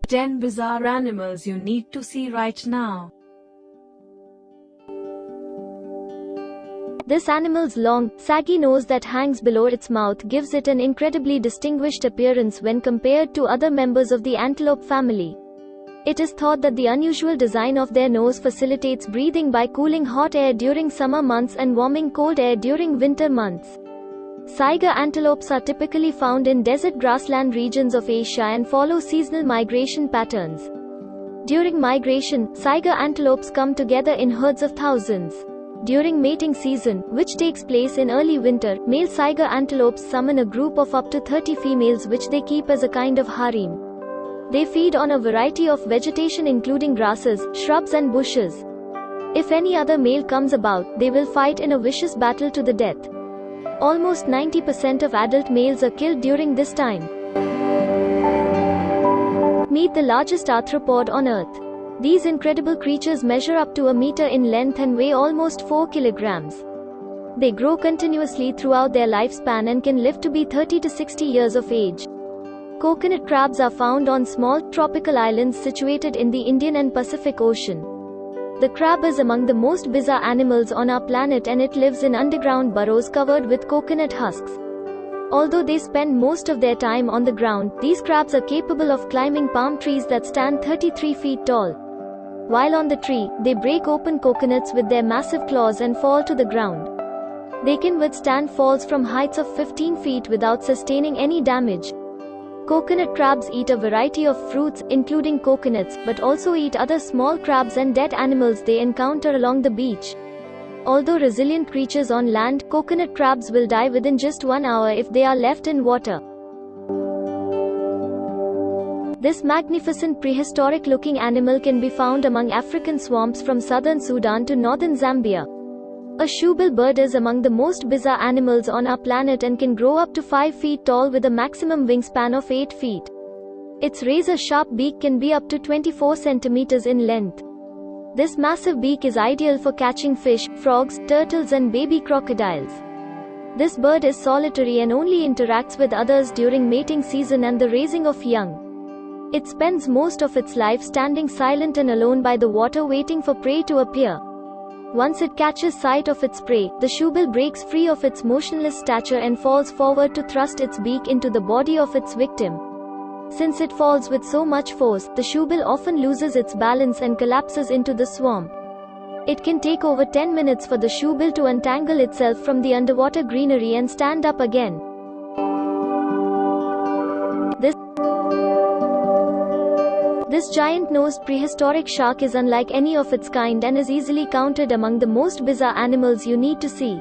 10 bizarre animals you need to see right now. This animal's long, saggy nose that hangs below its mouth gives it an incredibly distinguished appearance when compared to other members of the antelope family. It is thought that the unusual design of their nose facilitates breathing by cooling hot air during summer months and warming cold air during winter months. Saiga antelopes are typically found in desert grassland regions of Asia and follow seasonal migration patterns. During migration, Saiga antelopes come together in herds of thousands. During mating season, which takes place in early winter, male Saiga antelopes summon a group of up to 30 females which they keep as a kind of harem. They feed on a variety of vegetation including grasses, shrubs and bushes. If any other male comes about, they will fight in a vicious battle to the death. Almost 90% of adult males are killed during this time. Meet the largest arthropod on Earth. These incredible creatures measure up to a meter in length and weigh almost 4 kilograms. They grow continuously throughout their lifespan and can live to be 30 to 60 years of age. Coconut crabs are found on small, tropical islands situated in the Indian and Pacific Ocean. The crab is among the most bizarre animals on our planet and it lives in underground burrows covered with coconut husks. Although they spend most of their time on the ground, these crabs are capable of climbing palm trees that stand 33 feet tall. While on the tree, they break open coconuts with their massive claws and fall to the ground. They can withstand falls from heights of 15 feet without sustaining any damage. Coconut crabs eat a variety of fruits, including coconuts, but also eat other small crabs and dead animals they encounter along the beach. Although resilient creatures on land, coconut crabs will die within just 1 hour if they are left in water. This magnificent prehistoric-looking animal can be found among African swamps from southern Sudan to northern Zambia. A shoebill bird is among the most bizarre animals on our planet and can grow up to 5 feet tall with a maximum wingspan of 8 feet. Its razor-sharp beak can be up to 24 centimeters in length. This massive beak is ideal for catching fish, frogs, turtles and baby crocodiles. This bird is solitary and only interacts with others during mating season and the raising of young. It spends most of its life standing silent and alone by the water waiting for prey to appear. Once it catches sight of its prey, the shoebill breaks free of its motionless stature and falls forward to thrust its beak into the body of its victim. Since it falls with so much force, the shoebill often loses its balance and collapses into the swamp. It can take over 10 minutes for the shoebill to untangle itself from the underwater greenery and stand up again. This giant-nosed prehistoric shark is unlike any of its kind and is easily counted among the most bizarre animals you need to see.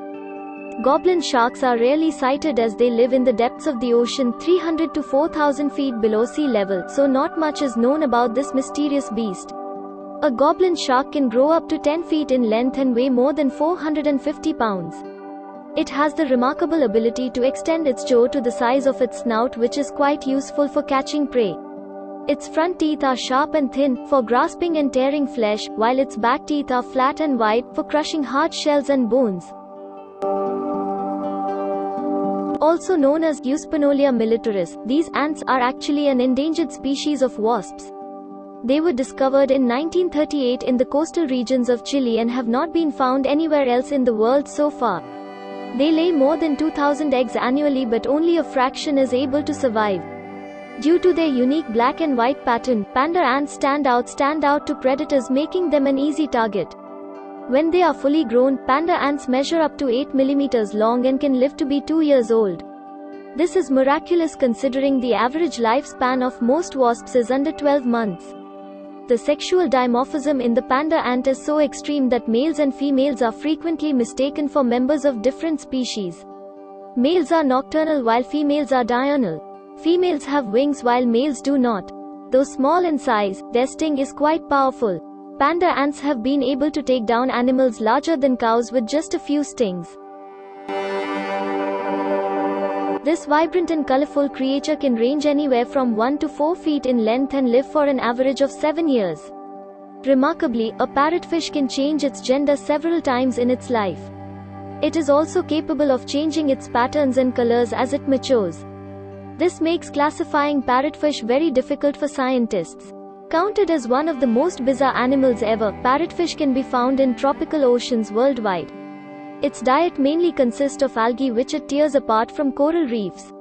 Goblin sharks are rarely sighted as they live in the depths of the ocean 300 to 4,000 feet below sea level, so not much is known about this mysterious beast. A goblin shark can grow up to 10 feet in length and weigh more than 450 pounds. It has the remarkable ability to extend its jaw to the size of its snout, which is quite useful for catching prey. Its front teeth are sharp and thin, for grasping and tearing flesh, while its back teeth are flat and wide, for crushing hard shells and bones. Also known as Euspanolia militaris, these ants are actually an endangered species of wasps. They were discovered in 1938 in the coastal regions of Chile and have not been found anywhere else in the world so far. They lay more than 2,000 eggs annually, but only a fraction is able to survive. Due to their unique black and white pattern, panda ants stand out to predators, making them an easy target. When they are fully grown, panda ants measure up to 8 millimeters long and can live to be 2 years old. This is miraculous considering the average lifespan of most wasps is under 12 months. The sexual dimorphism in the panda ant is so extreme that males and females are frequently mistaken for members of different species. Males are nocturnal while females are diurnal. Females have wings while males do not. Though small in size, their sting is quite powerful. Panda ants have been able to take down animals larger than cows with just a few stings. This vibrant and colorful creature can range anywhere from 1 to 4 feet in length and live for an average of 7 years. Remarkably, a parrotfish can change its gender several times in its life. It is also capable of changing its patterns and colors as it matures. This makes classifying parrotfish very difficult for scientists. Counted as one of the most bizarre animals ever, parrotfish can be found in tropical oceans worldwide. Its diet mainly consists of algae which it tears apart from coral reefs.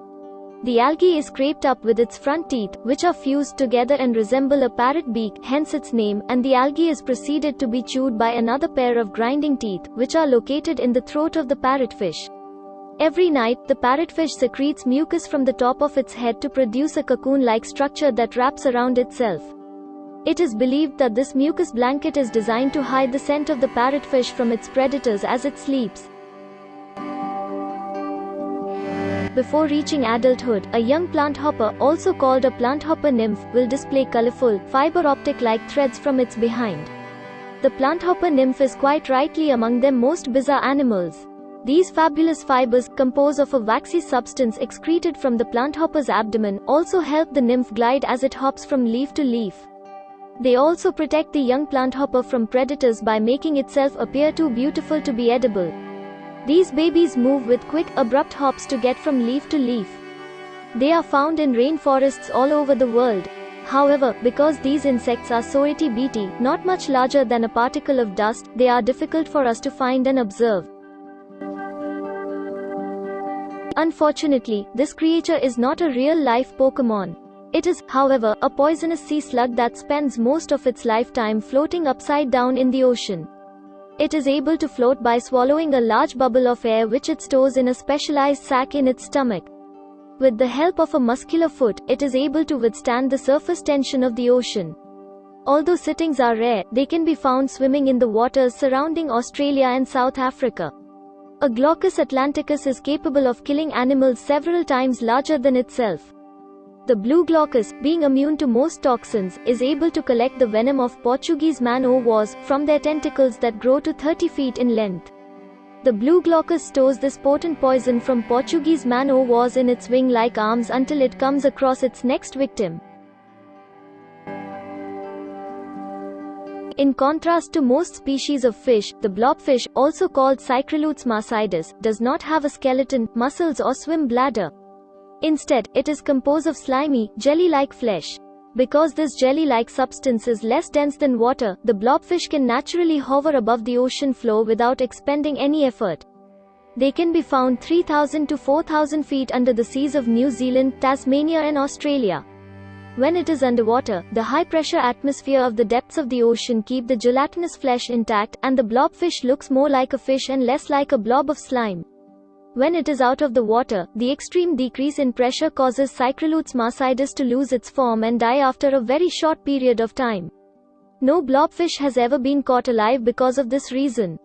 The algae is scraped up with its front teeth, which are fused together and resemble a parrot beak, hence its name, and the algae is proceeded to be chewed by another pair of grinding teeth, which are located in the throat of the parrotfish. Every night, the parrotfish secretes mucus from the top of its head to produce a cocoon-like structure that wraps around itself. It is believed that this mucus blanket is designed to hide the scent of the parrotfish from its predators as it sleeps. Before reaching adulthood, a young planthopper, also called a planthopper nymph, will display colorful, fiber optic-like threads from its behind. The planthopper nymph is quite rightly among them most bizarre animals. These fabulous fibers, composed of a waxy substance excreted from the planthopper's abdomen, also help the nymph glide as it hops from leaf to leaf. They also protect the young planthopper from predators by making itself appear too beautiful to be edible. These babies move with quick, abrupt hops to get from leaf to leaf. They are found in rainforests all over the world. However, because these insects are so itty-bitty, not much larger than a particle of dust, they are difficult for us to find and observe. Unfortunately, this creature is not a real-life Pokémon. It is, however, a poisonous sea slug that spends most of its lifetime floating upside down in the ocean. It is able to float by swallowing a large bubble of air which it stores in a specialized sac in its stomach. With the help of a muscular foot, it is able to withstand the surface tension of the ocean. Although sightings are rare, they can be found swimming in the waters surrounding Australia and South Africa. A Glaucus atlanticus is capable of killing animals several times larger than itself. The blue glaucus, being immune to most toxins, is able to collect the venom of Portuguese man-o'-wars from their tentacles that grow to 30 feet in length. The blue glaucus stores this potent poison from Portuguese man-o'-wars in its wing-like arms until it comes across its next victim. In contrast to most species of fish, the blobfish, also called Cycrolutes marsidus, does not have a skeleton, muscles or swim bladder. Instead, it is composed of slimy, jelly-like flesh. Because this jelly-like substance is less dense than water, the blobfish can naturally hover above the ocean floor without expending any effort. They can be found 3,000 to 4,000 feet under the seas of New Zealand, Tasmania and Australia. When it is underwater, the high-pressure atmosphere of the depths of the ocean keep the gelatinous flesh intact, and the blobfish looks more like a fish and less like a blob of slime. When it is out of the water, the extreme decrease in pressure causes Cycrolutes marsidus to lose its form and die after a very short period of time. No blobfish has ever been caught alive because of this reason.